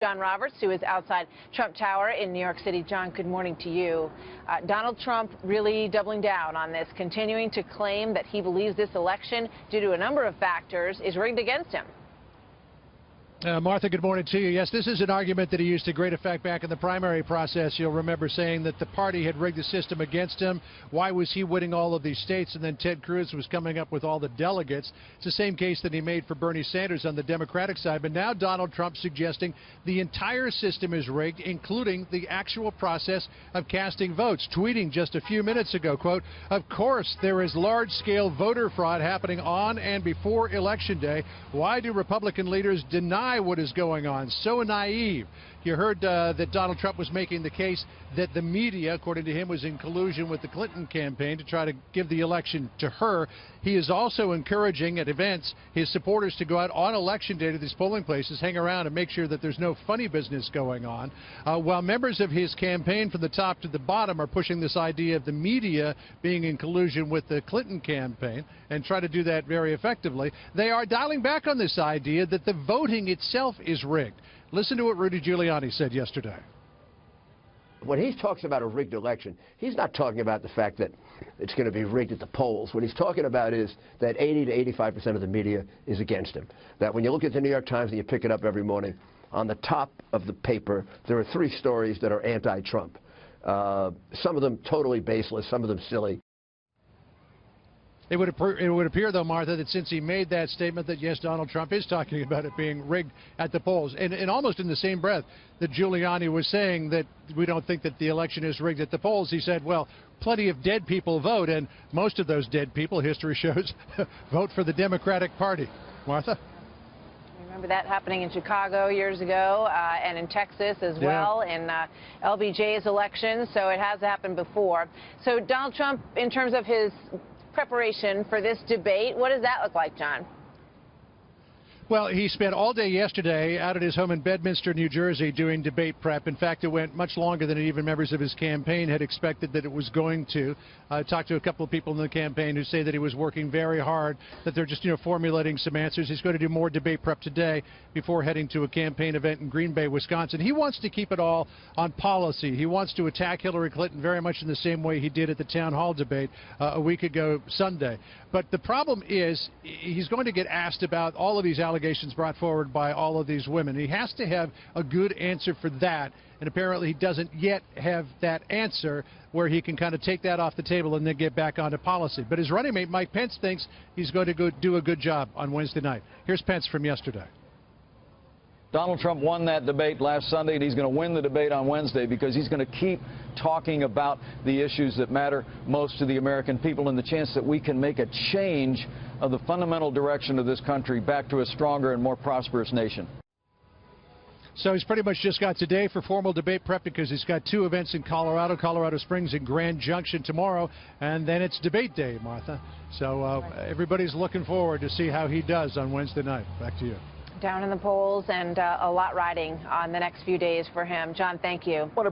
John Roberts, who is outside Trump Tower in New York City. John, good morning to you. Donald Trump really doubling down on this, continuing to claim that he believes this election, due to a number of factors, is rigged against him. Martha, good morning to you. Yes, this is an argument that he used to great effect back in the primary process. You'll remember saying that the party had rigged the system against him. Why was he winning all of these states? And then Ted Cruz was coming up with all the delegates. It's the same case that he made for Bernie Sanders on the Democratic side. But now Donald Trump suggesting the entire system is rigged, including the actual process of casting votes. Tweeting just a few minutes ago, quote, "Of course, there is large-scale voter fraud happening on and before Election Day. Why do Republican leaders deny what is going on? So naive." You heard that Donald Trump was making the case that the media, according to him, was in collusion with the Clinton campaign to try to give the election to her. He is also encouraging at events his supporters to go out on Election Day to these polling places, hang around and make sure that there's no funny business going on. While members of his campaign from the top to the bottom are pushing this idea of the media being in collusion with the Clinton campaign and try to do that very effectively, they are dialing back on this idea that the voting itself is rigged. Listen to what Rudy Giuliani said yesterday. When he talks about a rigged election, he's not talking about the fact that it's going to be rigged at the polls. What he's talking about is that 80 to 85% of the media is against him. That when you look at the New York Times and you pick it up every morning, on the top of the paper, there are 3 stories that are anti-Trump. Some of them totally baseless, some of them silly. It would appear, though, Martha, that since he made that statement that, yes, Donald Trump is talking about it being rigged at the polls, and almost in the same breath that Giuliani was saying that we don't think that the election is rigged at the polls, he said, well, plenty of dead people vote, and most of those dead people, history shows, vote for the Democratic Party. Martha? Remember that happening in Chicago years ago and in Texas as well in LBJ's election, so it has happened before. So Donald Trump, in terms of his preparation for this debate, what does that look like, John? Well, he spent all day yesterday out at his home in Bedminster, New Jersey, doing debate prep. In fact, it went much longer than even members of his campaign had expected that it was going to. I talked to a couple of people in the campaign who say that he was working very hard, that they're just, formulating some answers. He's going to do more debate prep today before heading to a campaign event in Green Bay, Wisconsin. He wants to keep it all on policy. He wants to attack Hillary Clinton very much in the same way he did at the town hall debate a week ago Sunday. But the problem is he's going to get asked about all of these allegations brought forward by all of these women. He has to have a good answer for that, and apparently he doesn't yet have that answer where he can kind of take that off the table and then get back onto policy. But his running mate, Mike Pence, thinks he's going to go do a good job on Wednesday night. Here's Pence from yesterday. Donald Trump won that debate last Sunday, and he's going to win the debate on Wednesday because he's going to keep talking about the issues that matter most to the American people and the chance that we can make a change of the fundamental direction of this country back to a stronger and more prosperous nation. So he's pretty much just got today for formal debate prep because he's got 2 events in Colorado, Colorado Springs and Grand Junction tomorrow, and then it's debate day, Martha. So everybody's looking forward to see how he does on Wednesday night. Back to you. Down in the polls and a lot riding on the next few days for him. John, thank you.